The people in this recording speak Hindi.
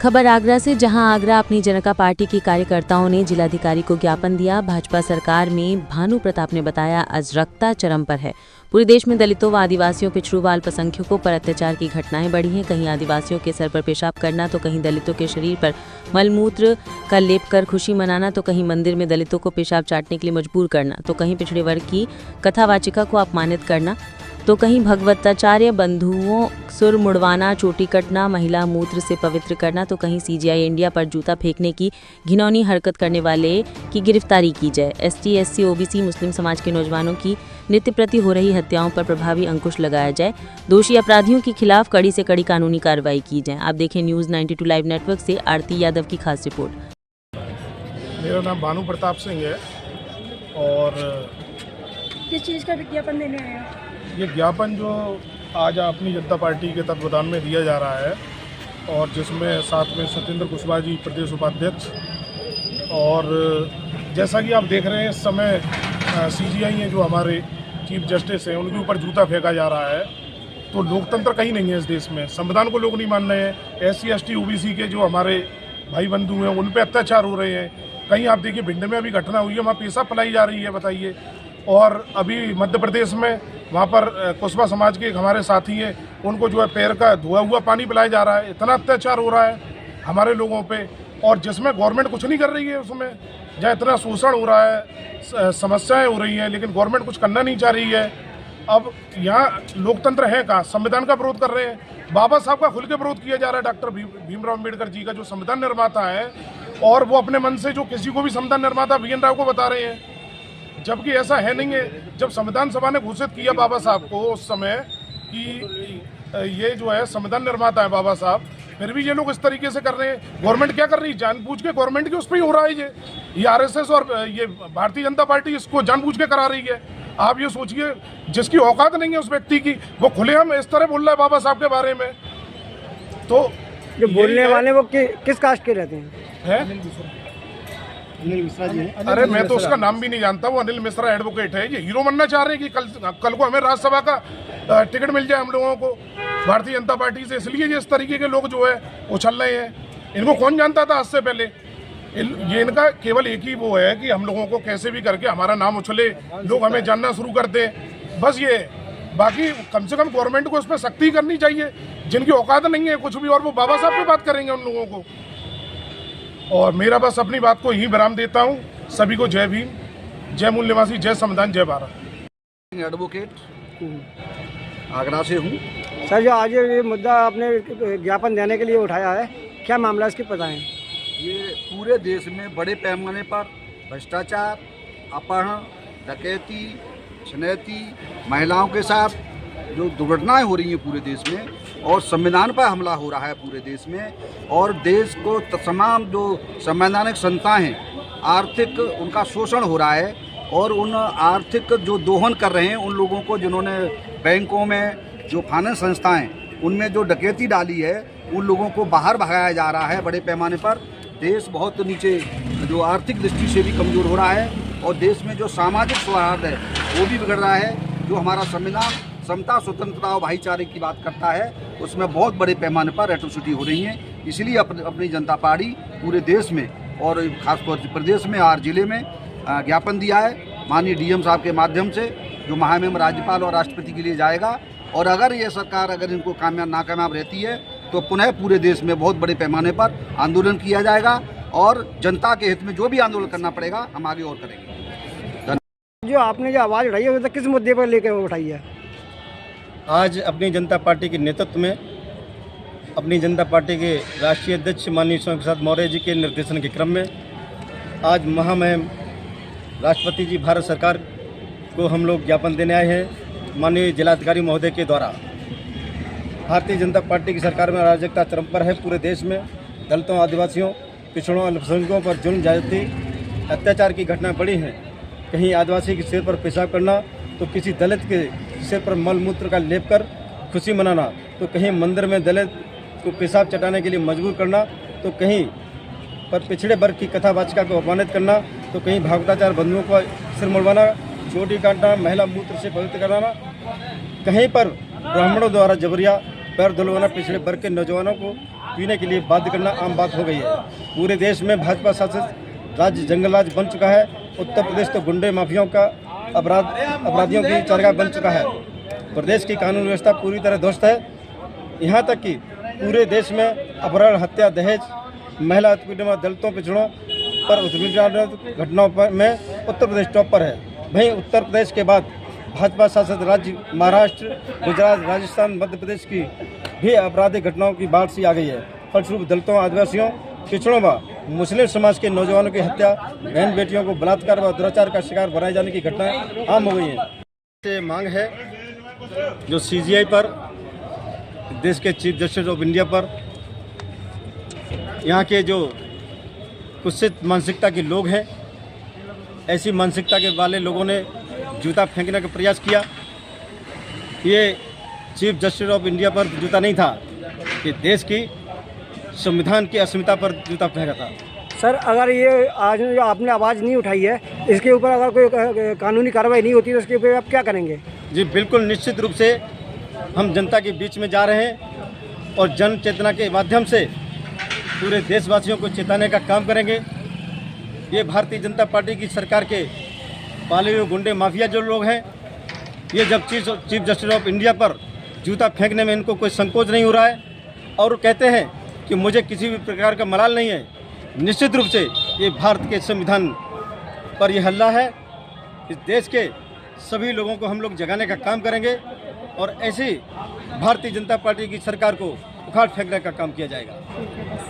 खबर आगरा से, जहां आगरा अपनी जनता पार्टी की कार्यकर्ताओं ने जिलाधिकारी को ज्ञापन दिया। भाजपा सरकार में भानु प्रताप ने बताया अराजकता चरम पर है। पूरे देश में दलितों व आदिवासियों, पिछड़ों व अल्पसंख्यकों पर अत्याचार की घटनाएं बढ़ी हैं। कहीं आदिवासियों के सर पर पेशाब करना तो कहीं दलितों के शरीर पर मलमूत्र का लेप कर खुशी मनाना तो कहीं मंदिर में दलितों को पेशाब चाटने के लिए मजबूर करना तो कहीं पिछड़े वर्ग की कथावाचिका को अपमानित करना तो कहीं भगवताचार्य बंधुओं सुर मुड़वाना, चोटी कटना, महिला मूत्र से पवित्र करना तो कहीं सीजीआई इंडिया पर जूता फेंकने की घिनौनी हरकत करने वाले की गिरफ्तारी की जाए। एसटी, एससी, ओबीसी, मुस्लिम समाज के नौजवानों की नित्य प्रति हो रही हत्याओं पर प्रभावी अंकुश लगाया जाए। दोषी अपराधियों के खिलाफ कड़ी से कड़ी कानूनी कार्रवाई की जाए। आप देखें न्यूज़ 92 लाइव नेटवर्क से आरती यादव की खास रिपोर्ट। मेरा नाम भानु प्रताप सिंह है और किस चीज़ का विज्ञापन देने आए हैं? ये ज्ञापन जो आज अपनी जनता पार्टी के तत्वाधान में दिया जा रहा है और जिसमें साथ में सत्येंद्र कुशवाहा जी प्रदेश उपाध्यक्ष, और जैसा कि आप देख रहे हैं इस समय सीजीआई हैं जो हमारे चीफ जस्टिस हैं उनके ऊपर जूता फेंका जा रहा है। तो लोकतंत्र कहीं नहीं है इस देश में, संविधान को लोग नहीं मान रहे हैं। एससी, एसटी, ओबीसी के जो हमारे भाई बंधु हैं उन पर अत्याचार हो रहे हैं। कहीं आप देखिए भिंड में अभी घटना हुई है, वहाँ पेशाब फैलाई जा रही है, बताइए। और अभी मध्य प्रदेश में वहाँ पर कुशवाहा समाज के एक हमारे साथी हैं, उनको जो है पैर का धोया हुआ पानी पिलाया जा रहा है। इतना अत्याचार हो रहा है हमारे लोगों पे, और जिसमें गवर्नमेंट कुछ नहीं कर रही है, उसमें जहाँ इतना शोषण हो रहा है, समस्याएं हो रही हैं, लेकिन गवर्नमेंट कुछ करना नहीं चाह रही है। अब यहाँ लोकतंत्र है कहाँ? संविधान का विरोध कर रहे हैं, बाबा साहब का खुल के विरोध किया जा रहा है। डॉक्टर भीमराव अम्बेडकर जी का जो संविधान निर्माता है, और वो अपने मन से जो किसी को भी संविधान निर्माता VN राव को बता रहे हैं, जबकि ऐसा है नहीं है। जब संविधान सभा ने घोषित किया बाबा साहब को उस समय कि ये जो है संविधान निर्माता है बाबा साहब, फिर भी ये लोग इस तरीके से कर रहे हैं। गवर्नमेंट क्या कर रही है? जानबूझ के गवर्नमेंट के उस पर ही हो रहा है ये आरएसएस और ये भारतीय जनता पार्टी इसको जानबूझ के करा रही है। आप ये सोचिए, जिसकी औकात नहीं है उस व्यक्ति की, वो खुलेआम इस तरह बोल रहा है बाबा साहब के बारे में। तो जो बोलने वाले वो किस कास्ट के रहते हैं? अनिल मिश्रा जी। अरे मैं तो उसका नाम भी नहीं जानता, वो अनिल मिश्रा एडवोकेट है। ये हीरो बनना चाह रहे हैं कि कल को हमें राज्यसभा का टिकट मिल जाए हम लोगों को भारतीय जनता पार्टी से, इसलिए ये इस तरीके के लोग जो है उछल रहे हैं। इनको कौन जानता था आज से पहले? ये इनका केवल एक ही वो है कि हम लोगों को कैसे भी करके हमारा नाम उछले, लोग हमें जानना शुरू कर दें, बस ये। बाकी कम से कम गवर्नमेंट को उस पर सख्ती करनी चाहिए, जिनकी औकात नहीं है कुछ भी, और वो बाबा साहब पे बात करेंगे उन लोगों को। और मेरा बस अपनी बात को यहीं विराम देता हूँ। सभी को जय भीम, जय मूल निवासी, जय संविधान, जय भारत। एडवोकेट आगरा से हूँ। सर, जो आज ये मुद्दा आपने ज्ञापन देने के लिए उठाया है, क्या मामला इसकी बताएं? ये पूरे देश में बड़े पैमाने पर भ्रष्टाचार, अपहरण, डकैती, छनैती, महिलाओं के साथ जो दुर्घटनाएं हो रही हैं पूरे देश में, और संविधान पर हमला हो रहा है पूरे देश में, और देश को तमाम जो संवैधानिक संस्थाएं हैं आर्थिक उनका शोषण हो रहा है, और उन आर्थिक जो दोहन कर रहे हैं उन लोगों को, जिन्होंने बैंकों में जो फाइनेंस संस्थाएं उनमें जो डकैती डाली है, उन लोगों को बाहर भगाया जा रहा है बड़े पैमाने पर। देश बहुत नीचे जो आर्थिक दृष्टि से भी कमज़ोर हो रहा है, और देश में जो सामाजिक सौहार्द है वो भी बिगड़ रहा है। जो हमारा संविधान समता, स्वतंत्रता और भाईचारे की बात करता है, उसमें बहुत बड़े पैमाने पर एट्रोसिटी हो रही है। इसलिए अपनी जनता पार्टी पूरे देश में और खासतौर से प्रदेश में और जिले में ज्ञापन दिया है माननीय डीएम साहब के माध्यम से, जो महामहिम राज्यपाल और राष्ट्रपति के लिए जाएगा। और अगर ये सरकार अगर इनको नाकामयाब रहती है तो पुनः पूरे देश में बहुत बड़े पैमाने पर आंदोलन किया जाएगा, और जनता के हित में जो भी आंदोलन करना पड़ेगा हम आगे और करेंगे। जो आपने जो आवाज़ उठाई है वो किस मुद्दे पर लेकर उठाई है? आज अपनी जनता पार्टी के नेतृत्व में अपनी जनता पार्टी के राष्ट्रीय अध्यक्ष माननीय स्वामी प्रसाद मौर्य जी के निर्देशन के क्रम में आज महामहिम राष्ट्रपति जी भारत सरकार को हम लोग ज्ञापन देने आए हैं। माननीय जिलाधिकारी महोदय के द्वारा भारतीय जनता पार्टी की सरकार में अराजकता चरम पर है। पूरे देश में दलितों, आदिवासियों, पिछड़ों, अल्पसंख्यकों पर जुल्म, ज्यादती, अत्याचार की घटनाएं बढ़ी हैं। कहीं आदिवासी के सिर पर पेशाब करना तो किसी दलित के सिर पर मलमूत्र का लेप कर खुशी मनाना, तो कहीं मंदिर में दलित को पेशाब चटाने के लिए मजबूर करना, तो कहीं पर पिछड़े वर्ग की कथावाचिका को अपमानित करना, तो कहीं भगवताचार्य बंधुओं को सिर मुड़वाना, चोटी काटना, महिला मूत्र से पवित्र कराना, कहीं पर ब्राह्मणों द्वारा जबरिया पैर धुलवाना, पिछड़े वर्ग के नौजवानों को पीने के लिए बाध्य करना आम बात हो गई है। पूरे देश में भाजपा शासित राज्य जंगल राज बन चुका है। उत्तर प्रदेश तो गुंडे माफियाओं का अपराधियों की चारगाह बन चुका है। प्रदेश की कानून व्यवस्था पूरी तरह ध्वस्त है। यहाँ तक कि पूरे देश में अपहरण, हत्या, दहेज, महिला उत्पीड़न व दलितों पिछड़ों पर उत्पीड़न घटनाओं में उत्तर प्रदेश टॉप पर है। वहीं उत्तर प्रदेश के बाद भाजपा शासित राज्य महाराष्ट्र, गुजरात, राजस्थान, मध्य प्रदेश की भी आपराधिक घटनाओं की बाढ़ सी आ गई है। फलस्वरूप दलितों, आदिवासियों, पिछड़ों व मुस्लिम समाज के नौजवानों की हत्या, बहन बेटियों को बलात्कार व दुराचार का शिकार बनाए जाने की घटनाएं आम हो गई हैं। से मांग है जो CGI पर, देश के चीफ जस्टिस ऑफ इंडिया पर, यहाँ के जो कुत्सित मानसिकता के लोग हैं, ऐसी मानसिकता के वाले लोगों ने जूता फेंकने का प्रयास किया। ये चीफ जस्टिस ऑफ इंडिया पर जूता नहीं था, ये देश की संविधान की अस्मिता पर जूता फेंका था। सर, अगर ये आज जो आपने आवाज़ नहीं उठाई है, इसके ऊपर अगर कोई कानूनी कार्रवाई नहीं होती तो इसके ऊपर आप क्या करेंगे? जी बिल्कुल, निश्चित रूप से हम जनता के बीच में जा रहे हैं और जन चेतना के माध्यम से पूरे देशवासियों को चेताने का काम करेंगे। ये भारतीय जनता पार्टी की सरकार के पाले हुए गुंडे माफिया जो लोग हैं, ये जब चीफ जस्टिस ऑफ इंडिया पर जूता फेंकने में इनको कोई संकोच नहीं हो रहा है और कहते हैं कि मुझे किसी भी प्रकार का मलाल नहीं है, निश्चित रूप से ये भारत के संविधान पर यह हल्ला है। इस देश के सभी लोगों को हम लोग जगाने का काम करेंगे और ऐसी भारतीय जनता पार्टी की सरकार को उखाड़ फेंकने का काम किया जाएगा।